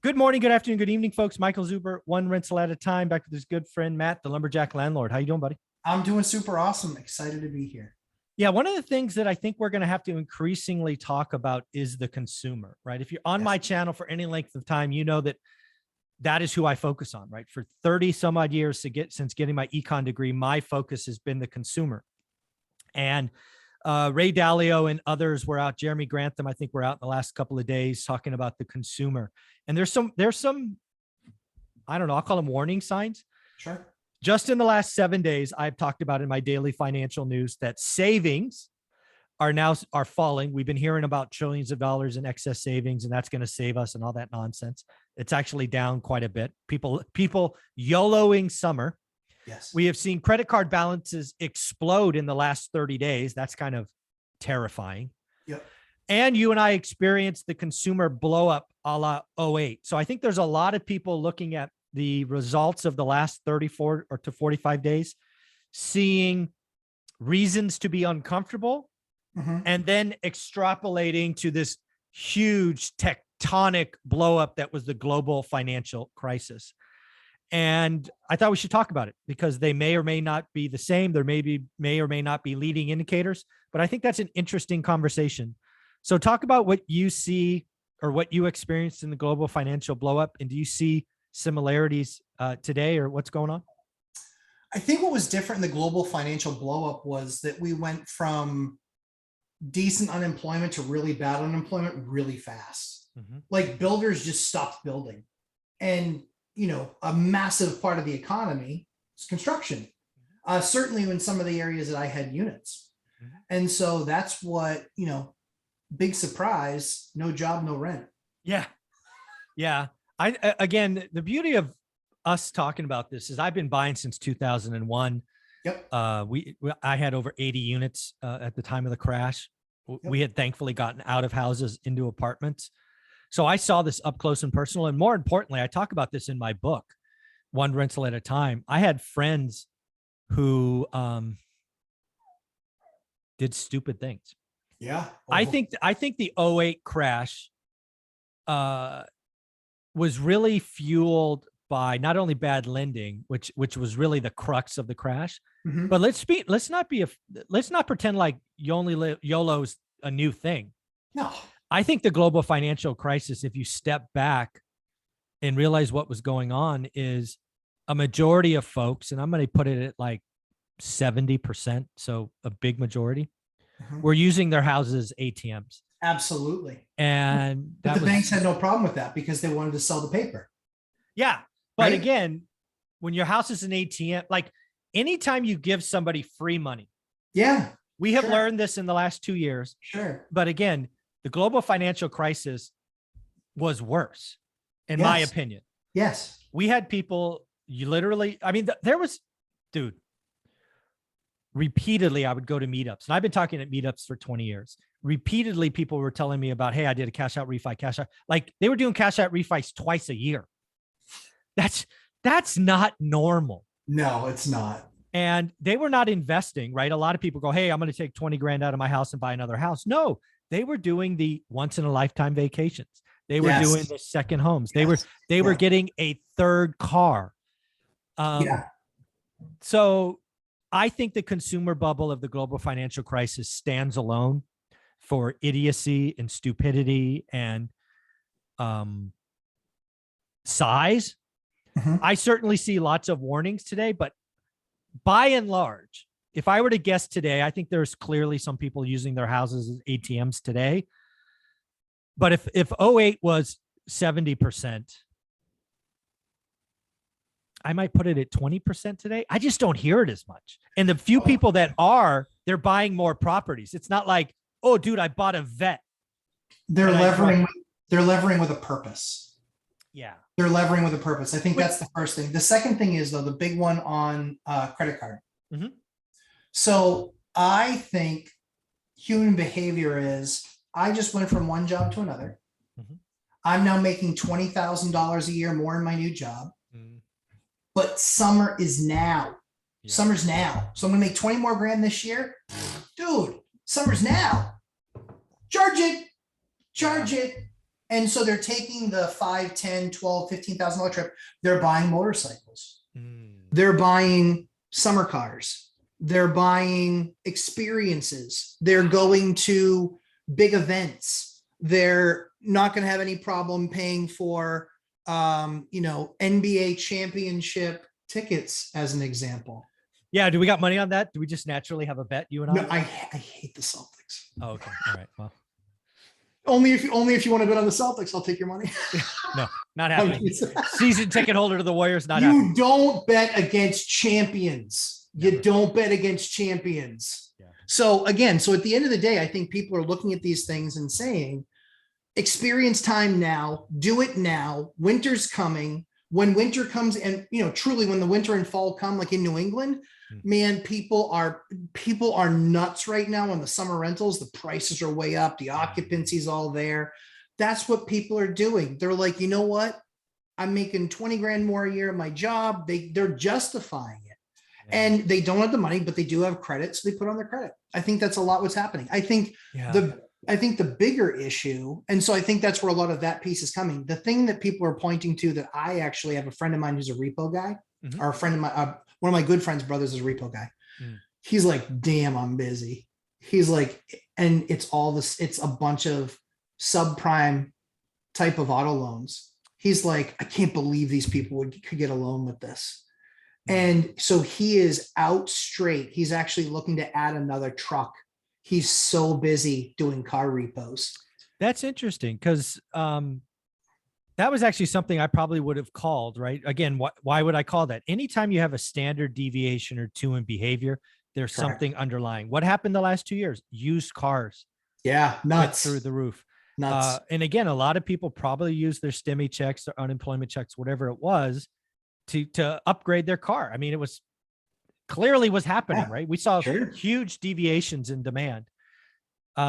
Good morning, good afternoon, good evening, folks. Michael Zuber, one rental at a time. Back with his good friend Matt, the lumberjack landlord. How you doing, buddy? I'm doing super awesome. Excited to be here. Yeah, one of the things that I think we're going to have to increasingly talk about is the consumer, right? If you're on Yes. my channel for any length of time, you know that that is who I focus on, right? For 30 some odd years since getting my econ degree, my focus has been the consumer. And Ray Dalio and others were out. Jeremy Grantham, I think, were out in the last couple of days talking about the consumer. And there's some, I don't know, I'll call them warning signs. Sure. Just in the last 7 days, I've talked about in my daily financial news that savings are falling. We've been hearing about trillions of dollars in excess savings, and that's going to save us and all that nonsense. It's actually down quite a bit. People YOLOing summer. Yes. We have seen credit card balances explode in the last 30 days. That's kind of terrifying. Yep. And you and I experienced the consumer blow up a la '08. So I think there's a lot of people looking at the results of the last 34 or to 45 days, seeing reasons to be uncomfortable, and then extrapolating to this huge tectonic blow up that was the global financial crisis. And I thought we should talk about it because they may or may not be the same. There may or may not be leading indicators, but I think that's an interesting conversation. So talk about what you see or what you experienced in the global financial blow up. And do you see similarities today, or what's going on? I think what was different in the global financial blow up was that we went from decent unemployment to really bad unemployment really fast. Like builders just stopped building. And, a massive part of the economy is construction, certainly in some of the areas that I had units. And so that's what, big surprise, no job, no rent. Yeah. Yeah. Again, the beauty of us talking about this is I've been buying since 2001. Yep. I had over 80 units at the time of the crash. Yep. We had thankfully gotten out of houses into apartments. So I saw this up close and personal. And more importantly, I talk about this in my book, One Rental at a Time. I had friends who did stupid things. Yeah. I think the '08 crash was really fueled by not only bad lending, which was really the crux of the crash, but let's not pretend like YOLO's a new thing. No. I think the global financial crisis, if you step back and realize what was going on, is a majority of folks, and I'm going to put it at like 70%, so a big majority, were using their houses as ATMs. Absolutely. And the banks had no problem with that because they wanted to sell the paper. Yeah. But right? Again, when your house is an ATM, like anytime you give somebody free money. Yeah. We have learned this in the last 2 years. Sure. But again, the global financial crisis was worse, in my opinion. Yes. We had people, there was, dude, repeatedly I would go to meetups, and I've been talking at meetups for 20 years. Repeatedly, people were telling me about, hey, I did a cash out refi, cash out. Like they were doing cash out refis twice a year. That's not normal. No, it's not. And they were not investing, right? A lot of people go, hey, I'm going to take 20 grand out of my house and buy another house. No, they were doing the once in a lifetime vacations. They were doing the second homes. They were getting a third car. So I think the consumer bubble of the global financial crisis stands alone for idiocy and stupidity and size. I certainly see lots of warnings today, but by and large, if I were to guess today, I think there's clearly some people using their houses as ATMs today. But if '08 was 70%, I might put it at 20% today. I just don't hear it as much. And the few people that are, they're buying more properties. It's not like, oh, dude, I bought a vet. They're levering with a purpose. Yeah. They're levering with a purpose. I think that's the first thing. The second thing is, though, the big one on credit card. So I think human behavior is, I just went from one job to another. I'm now making $20,000 a year more in my new job. But summer is now. Summer's now. So I'm going to make 20 more grand this year. Dude, summer's now. Charge it. And so they're taking the 5, 10, 12, $15,000 trip. They're buying motorcycles. They're buying summer cars. They're buying experiences. They're going to big events. They're not going to have any problem paying for, NBA championship tickets, as an example. Yeah. Do we got money on that? Do we just naturally have a bet, you and I? No, I hate the Celtics. Oh, okay. All right. Well, only if you want to bet on the Celtics, I'll take your money. No, not happening. Season ticket holder to the Warriors, not you happening. Don't bet against champions. Never. You don't bet against champions. Yeah. So again, at the end of the day, I think people are looking at these things and saying, experience time now, do it now. Winter's coming. When winter comes, and truly when the winter and fall come, like in New England, man, people are nuts right now on the summer rentals. The prices are way up. The occupancy's all there. That's what people are doing. They're like, you know what? I'm making 20 grand more a year in my job. They're justifying it. Yeah. And they don't have the money, but they do have credit. So they put on their credit. I think that's a lot what's happening. I think the bigger issue, and so I think that's where a lot of that piece is coming. The thing that people are pointing to, that I actually have a friend of mine who's a repo guy, or a friend of my, one of my good friends' brothers is a repo guy. He's like, damn, I'm busy. He's like, and it's a bunch of subprime type of auto loans. He's like, I can't believe these people could get a loan with this. And so he is out straight. He's actually looking to add another truck. He's so busy doing car repos. That's interesting, because that was actually something I probably would have called, right? Again, why would I call that? Anytime you have a standard deviation or two in behavior, there's Correct. Something underlying. What happened the last 2 years? Used cars. Yeah, nuts. Through the roof. Nuts. And again, a lot of people probably use their STEMI checks, their unemployment checks, whatever it was, to upgrade their car. I mean, it was clearly was happening, right? We saw huge deviations in demand.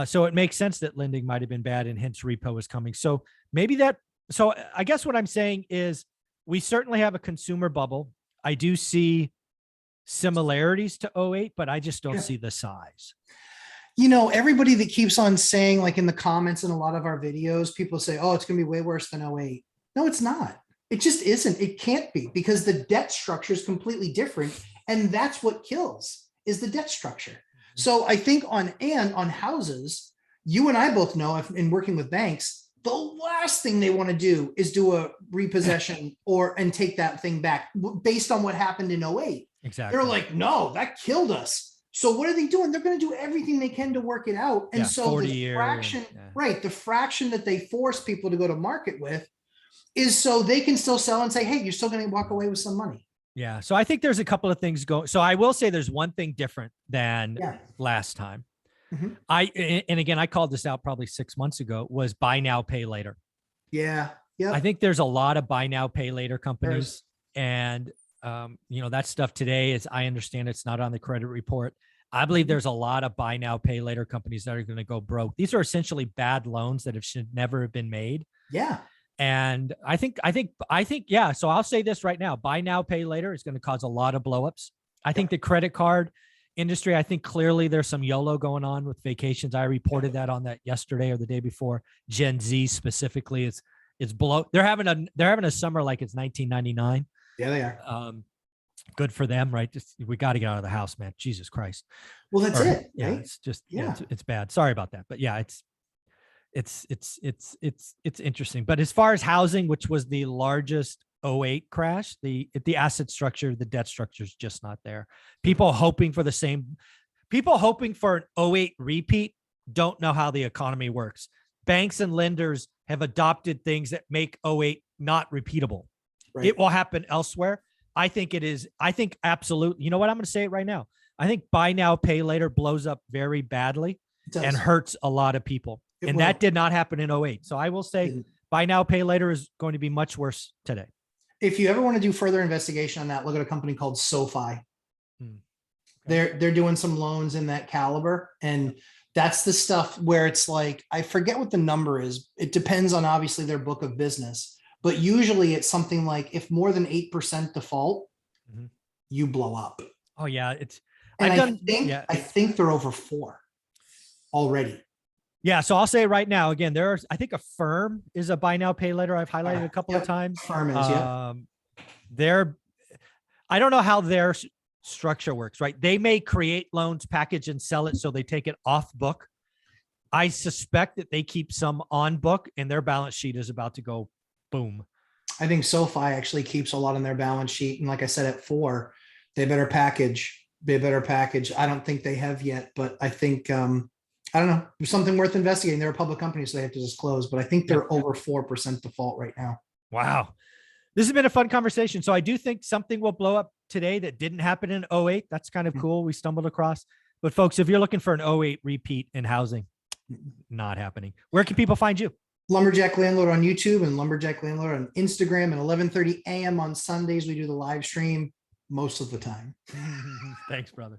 So it makes sense that lending might have been bad, and hence repo is coming. So maybe so I guess what I'm saying is we certainly have a consumer bubble. I do see similarities to 08, but I just don't see the size. Everybody that keeps on saying, like in the comments in a lot of our videos, people say, oh, it's going to be way worse than 08. No, it's not. It just isn't. It can't be, because the debt structure is completely different. And that's what kills, is the debt structure. So I think on houses, you and I both know, in working with banks, the last thing they want to do is do a repossession and take that thing back based on what happened in 08. Exactly. They're like, no, that killed us. So what are they doing? They're going to do everything they can to work it out. And so the fraction, the fraction that they force people to go to market with is so they can still sell and say, hey, you're still going to walk away with some money. Yeah. So I think there's a couple of things going. So I will say there's one thing different than last time. And again, I called this out probably 6 months ago, was buy now, pay later. Yeah. Yeah. I think there's a lot of buy now, pay later companies. And, that stuff today is, I understand it's not on the credit report. I believe there's a lot of buy now, pay later companies that are going to go broke. These are essentially bad loans that should never have been made. Yeah. And I think, yeah. So I'll say this right now, buy now, pay later is going to cause a lot of blowups. I think the credit card industry, I think clearly there's some YOLO going on with vacations. I reported that on that yesterday or the day before. Gen Z specifically is below. They're having a summer like it's 1999. Yeah, they are. Good for them, right? We got to get out of the house, man. Jesus Christ. Well, that's it. Yeah, right? it's just it's bad. Sorry about that, but yeah, it's interesting. But as far as housing, which was the largest 08 crash, the asset structure, the debt structure is just not there. People hoping for an 08 repeat don't know how the economy works. Banks and lenders have adopted things that make 08 not repeatable. Right. It will happen elsewhere. I think it is. I think absolutely. You know what? I'm going to say it right now. I think buy now, pay later blows up very badly and hurts a lot of people. That did not happen in 08. So I will say buy now, pay later is going to be much worse today. If you ever want to do further investigation on that, look at a company called SoFi. They're doing some loans in that caliber. And that's the stuff where it's like, I forget what the number is. It depends on obviously their book of business, but usually it's something like if more than 8% default, you blow up. Oh yeah. I think they're over 4 already. Yeah. So I'll say right now, again, there's, I think Affirm is a buy now, pay later. I've highlighted a couple of times. Affirm is, yeah. They're, I don't know how their structure works, right? They may create loans, package and sell it. So they take it off book. I suspect that they keep some on book and their balance sheet is about to go boom. I think SoFi actually keeps a lot on their balance sheet. And like I said, at 4, they better package. I don't think they have yet, but I think, I don't know, there's something worth investigating. They're a public company, so they have to disclose, but I think they're over 4% default right now. Wow. This has been a fun conversation. So I do think something will blow up today that didn't happen in 08. That's kind of cool. We stumbled across, but folks, if you're looking for an 08 repeat in housing, not happening. Where can people find you? Lumberjack Landlord on YouTube and Lumberjack Landlord on Instagram at 11:30 a.m. on Sundays. We do the live stream most of the time. Thanks, brother.